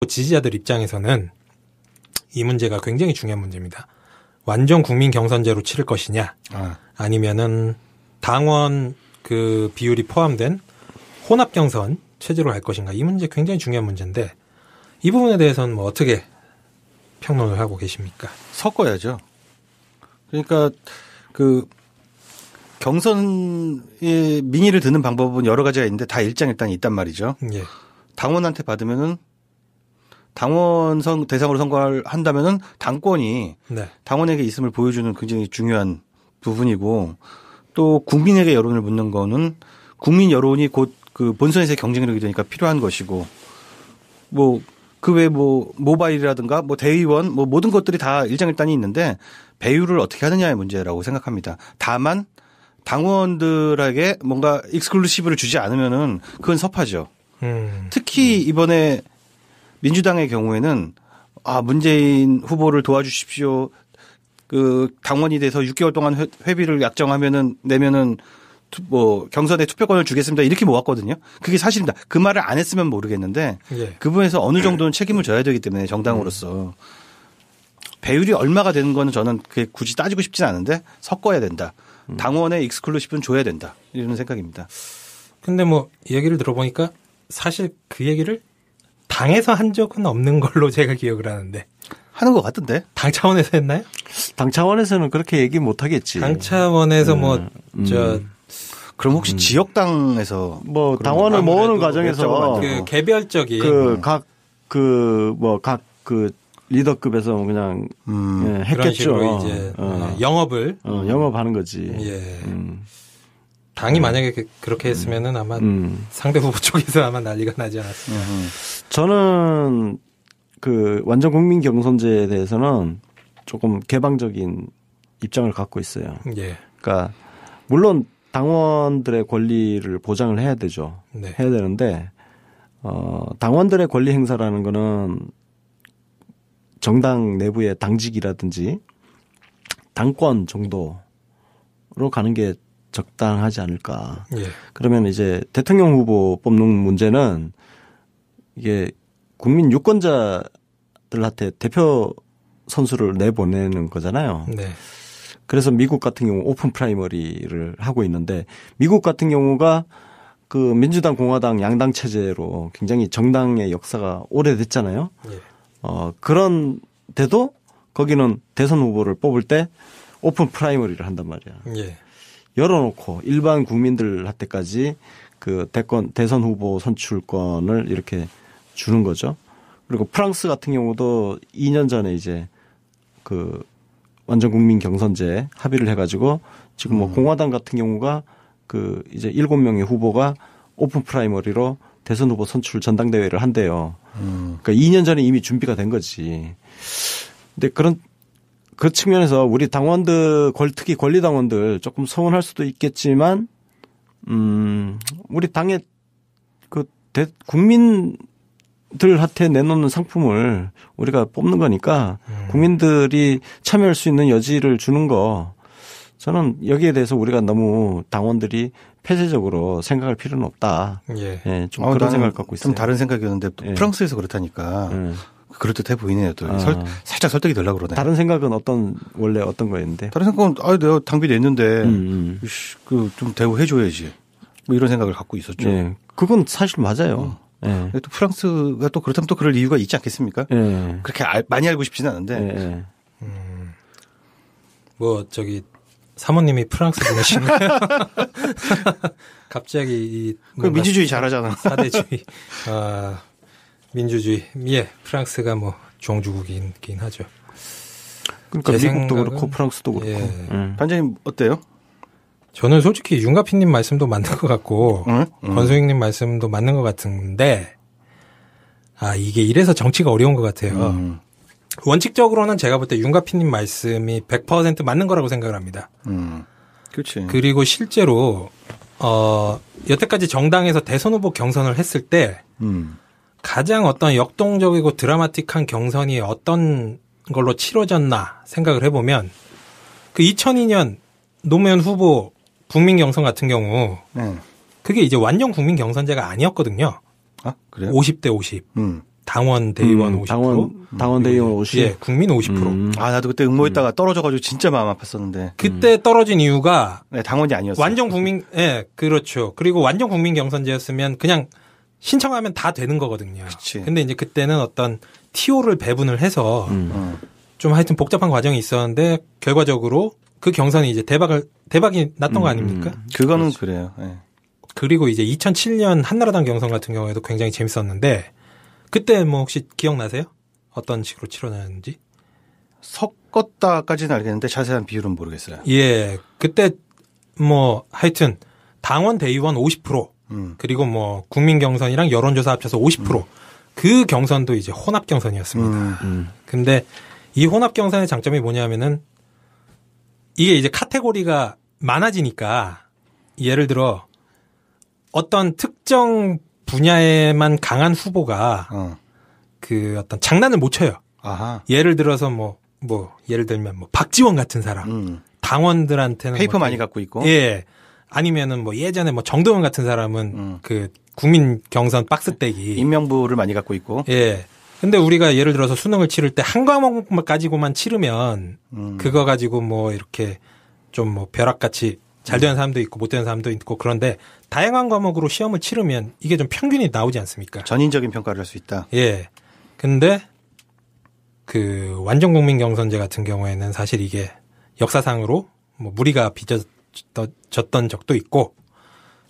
지지자들 입장에서는 이 문제가 굉장히 중요한 문제입니다. 완전 국민 경선제로 치를 것이냐, 아니면은 당원 그 비율이 포함된 혼합 경선 체제로 갈 것인가, 이 문제 굉장히 중요한 문제인데 이 부분에 대해서는 뭐 어떻게 평론을 하고 계십니까? 섞어야죠. 그러니까 그 경선의 민의를 듣는 방법은 여러 가지가 있는데 다 일장일단이 있단 말이죠. 예. 당원한테 받으면은 당원 대상으로 선거를 한다면은 당권이 네. 당원에게 있음을 보여주는 굉장히 중요한 부분이고, 또 국민에게 여론을 묻는 거는 국민 여론이 곧 그 본선에서의 경쟁력이 되니까 필요한 것이고, 뭐 그 외 뭐 모바일이라든가 뭐 대의원 뭐 모든 것들이 다 일장일단이 있는데 배율을 어떻게 하느냐의 문제라고 생각합니다. 다만 당원들에게 뭔가 익스클루시브를 주지 않으면은 그건 섭하죠. 특히 이번에 민주당의 경우에는 문재인 후보를 도와주십시오. 그 당원이 돼서 6개월 동안 회비를 약정하면은 내면은 뭐 경선에 투표권을 주겠습니다. 이렇게 모았거든요. 그게 사실입니다. 그 말을 안 했으면 모르겠는데 예. 그 부분에서 어느 정도는 책임을 져야 되기 때문에 정당으로서 배율이 얼마가 되는 거는 저는 그게 굳이 따지고 싶지는 않은데 섞어야 된다. 당원의 익스클루시브는 줘야 된다. 이런 생각입니다. 근데 뭐 얘기를 들어보니까 사실 그 얘기를 당에서 한 적은 없는 걸로 제가 기억을 하는데. 하는 것 같던데. 당 차원에서 했나요? 당 차원에서는 그렇게 얘기 못 하겠지. 당 차원에서 그럼 혹시 지역당에서 뭐 당원을 모으는 과정에서 그 개별적인 각 리더급에서 그냥 했겠죠. 이제 영업을 영업하는 거지. 예. 당이 만약에 그렇게 했으면은 아마 상대 후보 쪽에서 아마 난리가 나지 않았을까. 저는 그 완전 국민 경선제에 대해서는 조금 개방적인 입장을 갖고 있어요. 예. 그러니까 물론 당원들의 권리를 보장을 해야 되죠. 네. 해야 되는데 당원들의 권리 행사라는 거는 정당 내부의 당직이라든지 당권 정도로 가는 게 적당하지 않을까. 예. 그러면 이제 대통령 후보 뽑는 문제는 이게 국민 유권자들한테 대표 선수를 내보내는 거잖아요. 네. 그래서 미국 같은 경우 오픈 프라이머리를 하고 있는데 미국 같은 경우가 그 민주당 공화당 양당 체제로 굉장히 정당의 역사가 오래됐잖아요. 예. 그런데도 거기는 대선 후보를 뽑을 때 오픈 프라이머리를 한단 말이야. 예. 열어놓고 일반 국민들한테까지 그 대선 후보 선출권을 이렇게 주는 거죠. 그리고 프랑스 같은 경우도 2년 전에 이제 그 완전 국민 경선제 합의를 해가지고 지금 뭐 공화당 같은 경우가 그 이제 7명의 후보가 오픈 프라이머리로 대선 후보 선출 전당대회를 한대요. 그러니까 2년 전에 이미 준비가 된 거지. 근데 그 측면에서 우리 당원들, 특히 권리당원들 조금 서운할 수도 있겠지만, 우리 당의 국민들한테 내놓는 상품을 우리가 뽑는 거니까 국민들이 참여할 수 있는 여지를 주는 거, 저는 여기에 대해서 우리가 너무 당원들이 폐쇄적으로 생각할 필요는 없다. 예. 예, 좀 그런 생각을 갖고 있어요. 좀 다른 생각이었는데 또 예. 프랑스에서 그렇다니까. 그럴듯해 보이네요. 또 살짝 설득이 되려고 그러네. 다른 생각은 원래 어떤 거였는데? 다른 생각은 내가 당비 냈는데 좀 대우해줘야지. 뭐 이런 생각을 갖고 있었죠. 예. 그건 사실 맞아요. 예. 또 프랑스가 또 그렇다면 또 그럴 이유가 있지 않겠습니까? 예. 그렇게 많이 알고 싶지는 않은데. 예. 뭐 사모님이 프랑스 분이신가요? 갑자기 그 민주주의 잘하잖아. 사대주의, 민주주의. 예, 프랑스가 뭐 종주국이긴 하죠. 그러니까 미국도 그렇고 프랑스도 그렇고. 예. 반장님 어때요? 저는 솔직히 윤가피님 말씀도 맞는 것 같고 권소영님 말씀도 맞는 것 같은데 이게 이래서 정치가 어려운 것 같아요. 원칙적으로는 제가 볼 때 윤가피님 말씀이 100% 맞는 거라고 생각을 합니다. 그렇지. 그리고 실제로 여태까지 정당에서 대선 후보 경선을 했을 때 가장 어떤 역동적이고 드라마틱한 경선이 어떤 걸로 치러졌나 생각을 해보면 그 2002년 노무현 후보 국민 경선 같은 경우 그게 이제 완전 국민 경선제가 아니었거든요. 그래요? 50대 50. 당원 대의원 50%. 당원 대의원 50%. 예, 국민 50%. 나도 그때 응모했다가 떨어져가지고 진짜 마음 아팠었는데. 그때 떨어진 이유가 네, 당원이 아니었어요. 완전 국민, 예, 그렇죠. 그리고 완전 국민 경선제였으면 그냥 신청하면 다 되는 거거든요. 그치. 근데 이제 그때는 어떤 TO를 배분을 해서 좀 하여튼 복잡한 과정이 있었는데 결과적으로 그 경선이 이제 대박이 났던 거 아닙니까? 그거는 그래요. 네. 그리고 이제 2007년 한나라당 경선 같은 경우에도 굉장히 재밌었는데 그때 뭐 혹시 기억나세요? 어떤 식으로 치러졌는지? 섞었다까지는 알겠는데 자세한 비율은 모르겠어요. 예. 그때 뭐 하여튼 당원 대의원 50% 그리고 뭐 국민 경선이랑 여론조사 합쳐서 50% 그 경선도 이제 혼합 경선이었습니다. 근데 이 혼합 경선의 장점이 뭐냐면은 이게 이제 카테고리가 많아지니까 예를 들어 어떤 특정 분야에만 강한 후보가 그 어떤 장난을 못 쳐요. 아하. 예를 들어서 뭐 예를 들면 뭐 박지원 같은 사람 당원들한테는 페이퍼 뭐 많이 갖고 있고. 예. 아니면은 뭐 예전에 뭐 정동원 같은 사람은 그 국민 경선 박스떼기 인명부를 많이 갖고 있고. 예. 근데 우리가 예를 들어서 수능을 치를 때 한 과목 가지고만 치르면 그거 가지고 뭐 이렇게 좀 뭐 벼락같이 잘 되는 사람도 있고 못 되는 사람도 있고 그런데 다양한 과목으로 시험을 치르면 이게 좀 평균이 나오지 않습니까? 전인적인 평가를 할 수 있다. 예. 근데 그 완전 국민 경선제 같은 경우에는 사실 이게 역사상으로 뭐 무리가 빚어졌던 적도 있고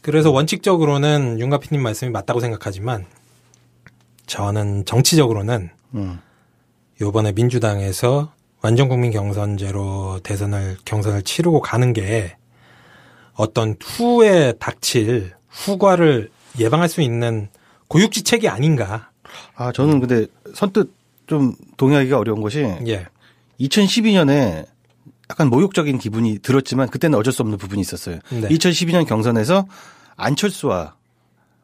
그래서 원칙적으로는 윤가피님 말씀이 맞다고 생각하지만 저는 정치적으로는 요번에 민주당에서 완전 국민 경선제로 경선을 치르고 가는 게 어떤 후에 닥칠 후과를 예방할 수 있는 고육지책이 아닌가. 아, 저는 근데 선뜻 좀 동의하기가 어려운 것이 예. 2012년에 약간 모욕적인 기분이 들었지만 그때는 어쩔 수 없는 부분이 있었어요. 네. 2012년 경선에서 안철수와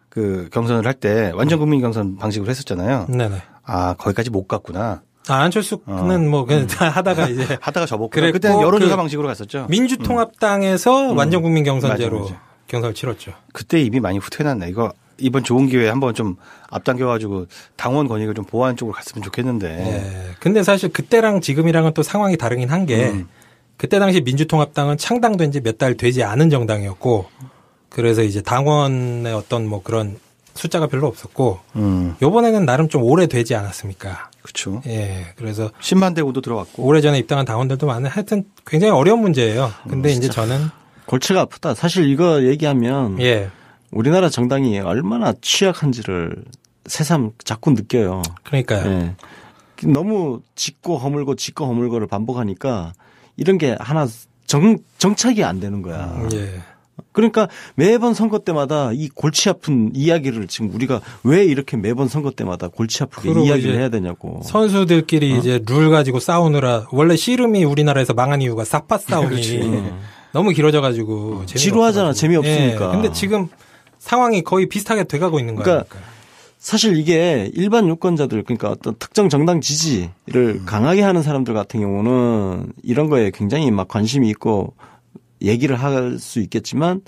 그 경선을 할 때 완전 국민 경선 방식으로 했었잖아요. 네네. 아, 거기까지 못 갔구나. 안철수는 뭐 그냥 하다가 이제 하다가 접었구나. 그때는 여론조사 방식으로 갔었죠. 민주통합당에서 완전 국민 경선제로 맞아. 경선을 치렀죠. 그때 이미 많이 후퇴해놨네. 이거 이번 좋은 기회에 한번 좀 앞당겨가지고 당원 권익을 좀 보호하는 쪽으로 갔으면 좋겠는데. 예. 근데 사실 그때랑 지금이랑은 또 상황이 다르긴 한 게 그때 당시 민주통합당은 창당된 지 몇 달 되지 않은 정당이었고 그래서 이제 당원의 어떤 뭐 그런 숫자가 별로 없었고 요번에는 나름 좀 오래되지 않았습니까? 그렇죠. 예. 그래서 10만 대구도 들어왔고 오래전에 입당한 당원들도 많은 하여튼 굉장히 어려운 문제예요. 근데 이제 저는 골치가 아프다. 사실 이거 얘기하면 예. 우리나라 정당이 얼마나 취약한지를 새삼 자꾸 느껴요. 그러니까요. 예. 너무 짚고 허물고를 반복하니까 이런 게 하나 정착이 안 되는 거야. 예. 그러니까 매번 선거 때마다 이 골치 아픈 이야기를 지금 우리가 왜 이렇게 매번 선거 때마다 골치 아프게 이야기를 해야 되냐고. 선수들끼리 이제 룰 가지고 싸우느라 원래 씨름이 우리나라에서 망한 이유가 싹파 싸움이 너무 길어져가지고 지루하잖아. 재미없으니까. 예. 근데 지금 상황이 거의 비슷하게 돼가고 있는 거예요. 그러니까 사실 이게 일반 유권자들 그러니까 어떤 특정 정당 지지를 강하게 하는 사람들 같은 경우는 이런 거에 굉장히 막 관심이 있고 얘기를 할 수 있겠지만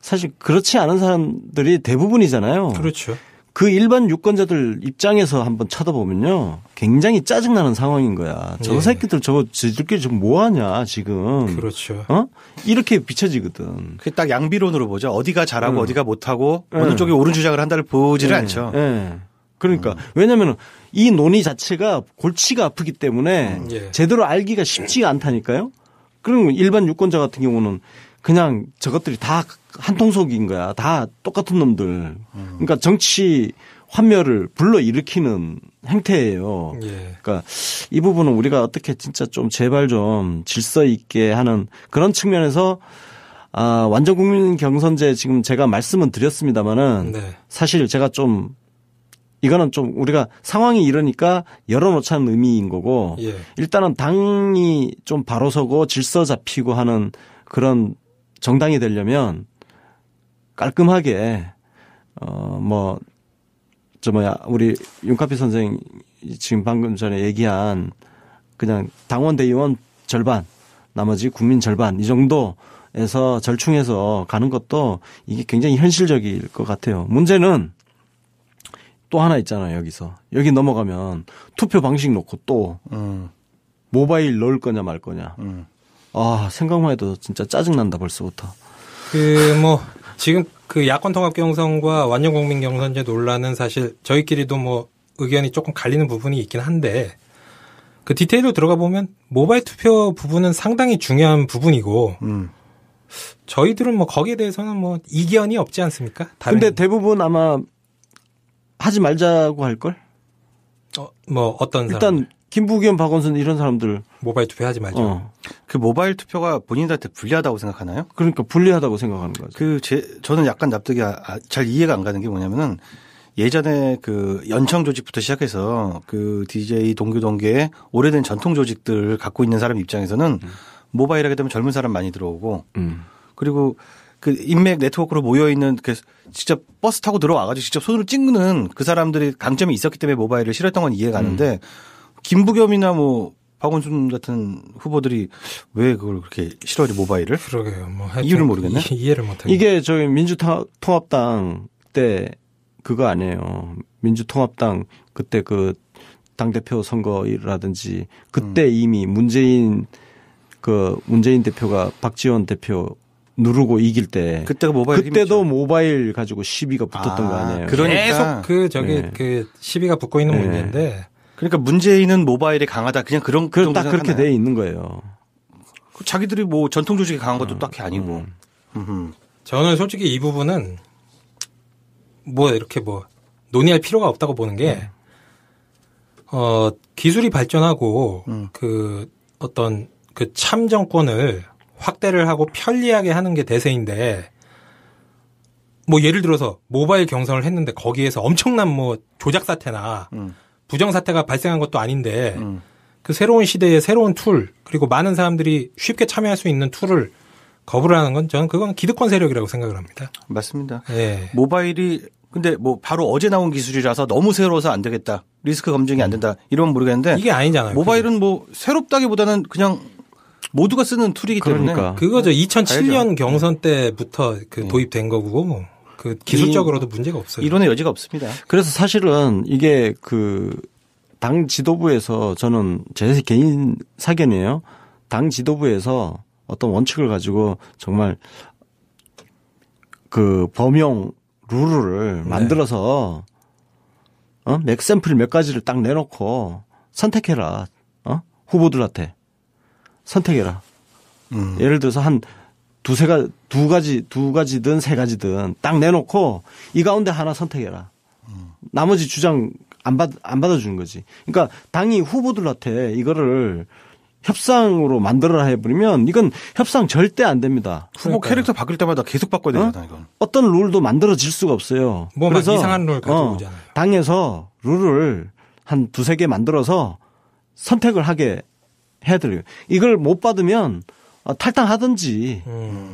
사실 그렇지 않은 사람들이 대부분이잖아요. 그렇죠. 그 일반 유권자들 입장에서 한번 쳐다보면요. 굉장히 짜증나는 상황인 거야. 저 새끼들 지들끼리 좀 뭐하냐 지금. 그렇죠. 이렇게 비춰지거든. 그게 딱 양비론으로 보죠. 어디가 잘하고 어디가 못하고 어느 쪽이 옳은 주장을 한다를 보지를 않죠. 그러니까 왜냐하면 이 논의 자체가 골치가 아프기 때문에 제대로 알기가 쉽지가 않다니까요. 그럼 일반 유권자 같은 경우는 그냥 저것들이 다 한통속인 거야. 다 똑같은 놈들. 그러니까 정치 환멸을 불러일으키는 행태예요. 그러니까 이 부분은 우리가 어떻게 진짜 좀 제발 좀 질서 있게 하는 그런 측면에서 완전 국민 경선제 지금 제가 말씀은 드렸습니다마는 사실 제가 좀 이거는 좀 우리가 상황이 이러니까 열어놓자는 의미인 거고 일단은 당이 좀 바로 서고 질서 잡히고 하는 그런 정당이 되려면 깔끔하게 우리 윤카피 선생 지금 방금 전에 얘기한 그냥 당원 대의원 절반 나머지 국민 절반 이 정도에서 절충해서 가는 것도 이게 굉장히 현실적일 것 같아요. 문제는 또 하나 있잖아요. 여기서 여기 넘어가면 투표 방식 놓고 또 모바일 넣을 거냐 말 거냐. 아 생각만 해도 진짜 짜증 난다 벌써부터. 뭐 지금 그 야권 통합 경선과 완전 국민 경선제 논란은 사실 저희끼리도 뭐 의견이 조금 갈리는 부분이 있긴 한데 그 디테일로 들어가 보면 모바일 투표 부분은 상당히 중요한 부분이고 저희들은 뭐 거기에 대해서는 뭐 이견이 없지 않습니까? 근데 대부분 아마 하지 말자고 할 걸? 뭐 어떤 일단 사람? 김부겸, 박원순 이런 사람들 모바일 투표 하지 말죠. 그 모바일 투표가 본인들한테 불리하다고 생각하나요? 그러니까 불리하다고 생각하는 거죠. 저는 약간 납득이 잘 이해가 안 가는 게 뭐냐면은 예전에 그 연청 조직부터 시작해서 그 DJ 동교동계의 오래된 전통 조직들 갖고 있는 사람 입장에서는 모바일 하게 되면 젊은 사람 많이 들어오고 그리고 그 인맥 네트워크로 모여 있는 그 직접 버스 타고 들어와가지고 직접 손으로 찍는 그 사람들이 강점이 있었기 때문에 모바일을 싫어했던 건 이해가 가는데 김부겸이나 뭐 박원순 같은 후보들이 왜 그걸 그렇게 싫어하지 모바일을? 그러게요. 뭐 이유를 모르겠네. 이해를 못하겠네. 이게 저희 민주통합당 때 그거 아니에요. 민주통합당 그때 그 당대표 선거라든지 그때 이미 문재인 대표가 박지원 대표 누르고 이길 때 그때가 모바일 그때도 모바일 가지고 시비가 붙었던 거 아니에요. 그러니까 계속 그 시비가 붙고 있는 문제인데 그러니까 문재인은 모바일에 강하다 그냥 그런 딱 그렇게 돼 있는 거예요. 자기들이 뭐 전통 조직이 강한 것도 딱히 아니고. 저는 솔직히 이 부분은 뭐 이렇게 뭐 논의할 필요가 없다고 보는 게 기술이 발전하고 그 어떤 그 참정권을 확대를 하고 편리하게 하는 게 대세인데 뭐 예를 들어서 모바일 경선을 했는데 거기에서 엄청난 뭐 조작 사태나 부정 사태가 발생한 것도 아닌데 그 새로운 시대의 새로운 툴 그리고 많은 사람들이 쉽게 참여할 수 있는 툴을 거부를 하는 건 저는 그건 기득권 세력이라고 생각을 합니다. 맞습니다. 예. 모바일이 근데 뭐 바로 어제 나온 기술이라서 너무 새로워서 안 되겠다. 리스크 검증이 안 된다. 이러면 모르겠는데 이게 아니잖아요. 모바일은 뭐 새롭다기보다는 그냥 모두가 쓰는 툴이기 때문에 그거죠. 2007년 경선 때부터 그 도입된 거고 뭐 그 기술적으로도 문제가 없어요. 이론의 여지가 없습니다. 그래서 사실은 이게 그 당 지도부에서 저는 제 개인 사견이에요. 당 지도부에서 어떤 원칙을 가지고 정말 그 범용 룰을 만들어서 맥 샘플 몇 가지를 딱 내놓고 선택해라. 후보들한테 선택해라. 예를 들어서 한 두 가지든 세 가지든 딱 내놓고 이 가운데 하나 선택해라. 나머지 주장 안 받아주는 거지. 그러니까 당이 후보들한테 이거를 협상으로 만들어라 해버리면 이건 협상 절대 안 됩니다. 후보 캐릭터 바뀔 때마다 계속 바꿔야 되잖아, 이건. 어떤 룰도 만들어질 수가 없어요. 뭐 그래서 이상한 룰 가져오잖아요. 당에서 룰을 한 두세 개 만들어서 선택을 하게 해야 돼요. 이걸 못 받으면 탈당하든지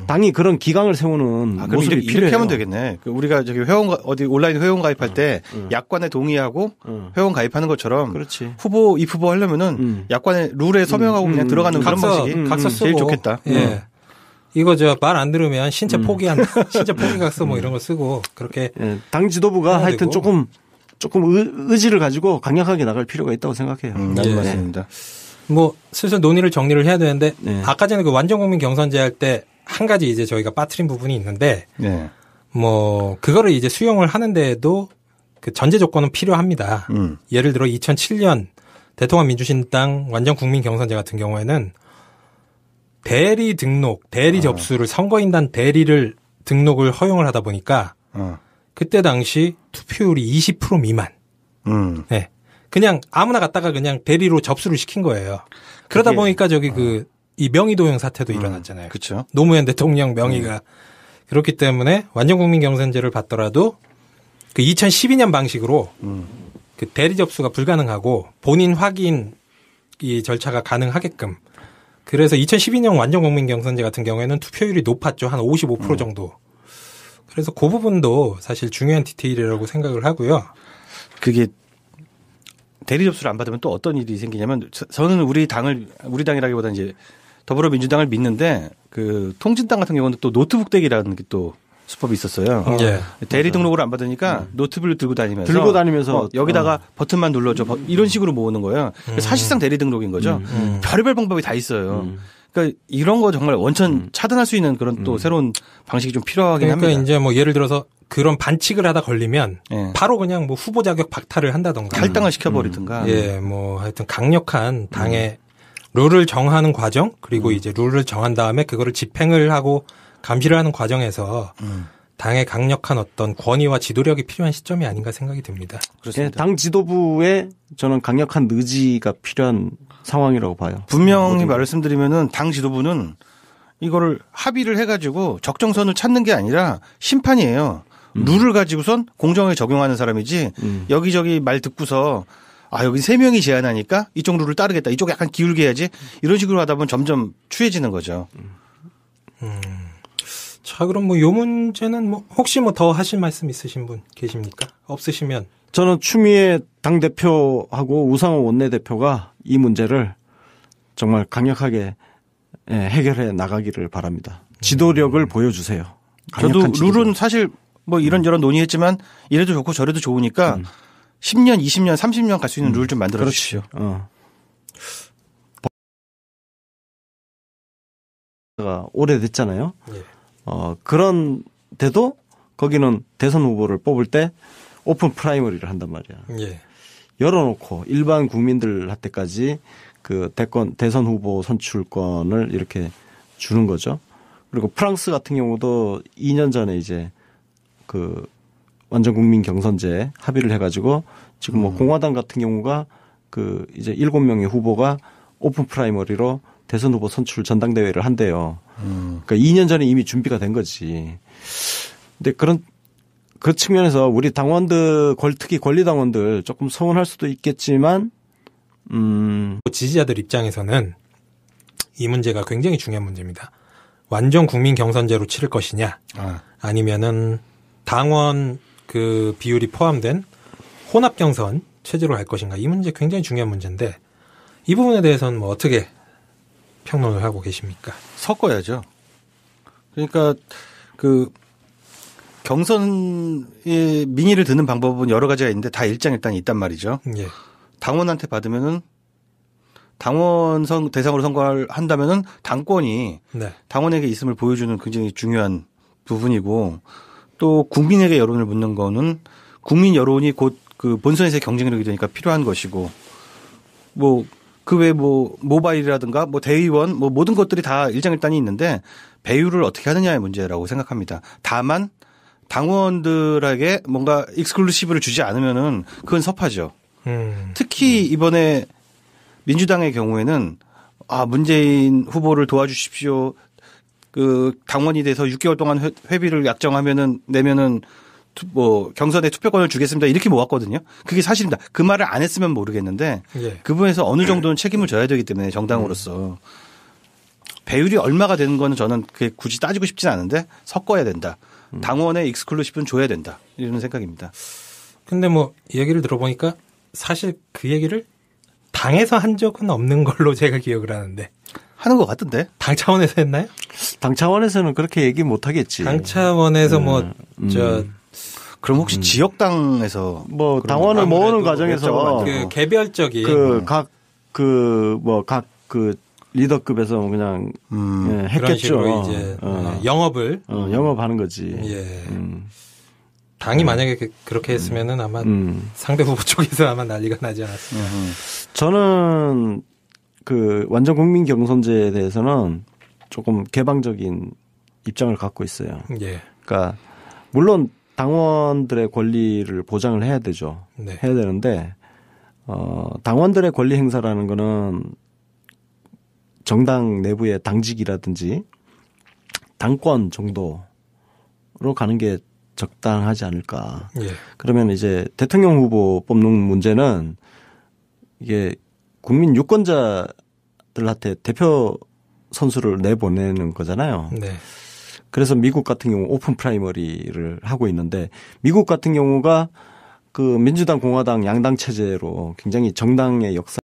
당이 그런 기강을 세우는 모습이 이렇게 필요해요. 하면 되겠네. 우리가 저기 어디 온라인 회원 가입할 때 약관에 동의하고 회원 가입하는 것처럼 그렇지. 입후보 하려면은 약관의 룰에 서명하고 그냥 들어가는 그런 방식이 제일 좋겠다. 예. 이거 말 안 들으면 신체 포기 각서 뭐 이런 거 쓰고 그렇게 당 지도부가 하여튼 조금 의지를 가지고 강력하게 나갈 필요가 있다고 생각해요. 네, 맞습니다. 뭐 슬슬 논의를 정리를 해야 되는데 아까 전에 그 완전국민 경선제 할 때 한 가지 이제 저희가 빠뜨린 부분이 있는데 뭐 그거를 이제 수용을 하는데도 그 전제 조건은 필요합니다. 예를 들어 2007년 대통합 민주신당 완전국민 경선제 같은 경우에는 대리 등록, 대리 접수를 선거인단 대리를 등록을 허용을 하다 보니까 그때 당시 투표율이 20% 미만. 네. 그냥 아무나 갔다가 그냥 대리로 접수를 시킨 거예요. 그러다 보니까 저기 이 명의도용 사태도 일어났잖아요. 그렇죠. 노무현 대통령 명의가 그렇기 때문에 완전국민 경선제를 받더라도 그 2012년 방식으로 그 대리 접수가 불가능하고 본인 확인 이 절차가 가능하게끔 그래서 2012년 완전국민 경선제 같은 경우에는 투표율이 높았죠. 한 55% 정도. 그래서 그 부분도 사실 중요한 디테일이라고 생각을 하고요. 그게 대리 접수를 안 받으면 또 어떤 일이 생기냐면 저는 우리 당이라기보다는 이제 더불어민주당을 믿는데 그 통진당 같은 경우는 또 노트북 대기라는 게 또 수법이 있었어요. 예. 대리 등록을 안 받으니까 노트북을 들고 다니면서 여기다가 버튼만 눌러줘. 이런 식으로 모으는 거예요. 사실상 대리 등록인 거죠. 별의별 방법이 다 있어요. 그러니까 이런 거 정말 원천 차단할 수 있는 그런 또 새로운 방식이 좀 필요하긴 그러니까 합니다. 이제 뭐 예를 들어서 그런 반칙을 하다 걸리면 예. 바로 그냥 뭐 후보 자격 박탈을 한다던가 탈당을 시켜버리든가. 예, 뭐 하여튼 강력한 당의 룰을 정하는 과정 그리고 이제 룰을 정한 다음에 그거를 집행을 하고 감시를 하는 과정에서 당의 강력한 어떤 권위와 지도력이 필요한 시점이 아닌가 생각이 듭니다. 그렇습니다. 당 지도부에 저는 강력한 의지가 필요한 상황이라고 봐요. 분명히 말씀드리면은 당 지도부는 이거를 합의를 해가지고 적정선을 찾는 게 아니라 심판이에요. 룰을 가지고선 공정하게 적용하는 사람이지 여기저기 말 듣고서 여기 3명이 제안하니까 이쪽 룰을 따르겠다. 이쪽 약간 기울게 해야지. 이런 식으로 하다 보면 점점 추해지는 거죠. 자, 그럼 뭐 요 문제는 뭐 혹시 뭐 더 하실 말씀 있으신 분 계십니까? 없으시면 저는 추미애 당대표하고 우상호 원내대표가 이 문제를 정말 강력하게 해결해 나가기를 바랍니다. 지도력을 보여주세요. 저도 룰은 사실 뭐 이런저런 논의했지만 이래도 좋고 저래도 좋으니까 10년, 20년, 30년 갈 수 있는 룰 좀 만들어 주십시오. 오래됐잖아요. 예. 그런데도 거기는 대선 후보를 뽑을 때 오픈 프라이머리를 한단 말이야. 예. 열어놓고 일반 국민들한테까지 그 대선 후보 선출권을 이렇게 주는 거죠. 그리고 프랑스 같은 경우도 2년 전에 이제 그 완전 국민 경선제 합의를 해가지고 지금 뭐 공화당 같은 경우가 그 이제 7명의 후보가 오픈 프라이머리로 대선 후보 선출 전당대회를 한대요. 그러니까 2년 전에 이미 준비가 된 거지. 근데 그 측면에서 우리 당원들, 특히 권리당원들 조금 서운할 수도 있겠지만, 지지자들 입장에서는 이 문제가 굉장히 중요한 문제입니다. 완전 국민 경선제로 치를 것이냐, 아니면은 당원 그 비율이 포함된 혼합 경선 체제로 할 것인가, 이 문제 굉장히 중요한 문제인데 이 부분에 대해서는 뭐 어떻게 평론을 하고 계십니까? 섞어야죠. 그러니까 그 경선의 민의를 듣는 방법은 여러 가지가 있는데 다 일장일단이 있단 말이죠. 예. 당원한테 받으면은 당원 대상으로 선거를 한다면은 당권이 네. 당원에게 있음을 보여주는 굉장히 중요한 부분이고 또 국민에게 여론을 묻는 거는 국민 여론이 곧 그 본선에서의 경쟁력이 되니까 필요한 것이고 뭐 그 외 뭐 모바일이라든가 뭐 대의원 뭐 모든 것들이 다 일장일단이 있는데 배율을 어떻게 하느냐의 문제라고 생각합니다. 다만 당원들에게 뭔가 익스클루시브를 주지 않으면은 그건 섭하죠. 특히 이번에 민주당의 경우에는 문재인 후보를 도와주십시오. 그 당원이 돼서 6개월 동안 회비를 약정하면은 내면은 뭐 경선에 투표권을 주겠습니다. 이렇게 모았거든요. 그게 사실입니다. 그 말을 안 했으면 모르겠는데 예. 그 부분에서 어느 정도는 책임을 져야 되기 때문에 정당으로서 배율이 얼마가 되는 거는 저는 그게 굳이 따지고 싶진 않은데 섞어야 된다. 당원의 익스클루시브는 줘야 된다. 이런 생각입니다. 근데 뭐 얘기를 들어보니까 사실 그 얘기를 당에서 한 적은 없는 걸로 제가 기억을 하는데. 하는 것 같던데. 당 차원에서 했나요? 당 차원에서는 그렇게 얘기 못 하겠지. 당 차원에서 그럼 혹시 지역당에서 뭐 당원을 모으는 과정에서 그 개별적인 각 리더급에서 그냥 했겠죠. 그런 식으로 이제 영업을 영업하는 거지. 예. 당이 만약에 그렇게 했으면은 아마 상대 후보 쪽에서 아마 난리가 나지 않았을까. 저는 그 완전 국민 경선제에 대해서는 조금 개방적인 입장을 갖고 있어요. 예. 그러니까 물론 당원들의 권리를 보장을 해야 되죠. 네. 해야 되는데 당원들의 권리 행사라는 거는 정당 내부의 당직이라든지 당권 정도로 가는 게 적당하지 않을까. 예. 그러면 이제 대통령 후보 뽑는 문제는 이게 국민 유권자들한테 대표 선수를 내보내는 거잖아요. 네. 그래서 미국 같은 경우 오픈 프라이머리를 하고 있는데 미국 같은 경우가 그 민주당 공화당 양당 체제로 굉장히 정당의 역사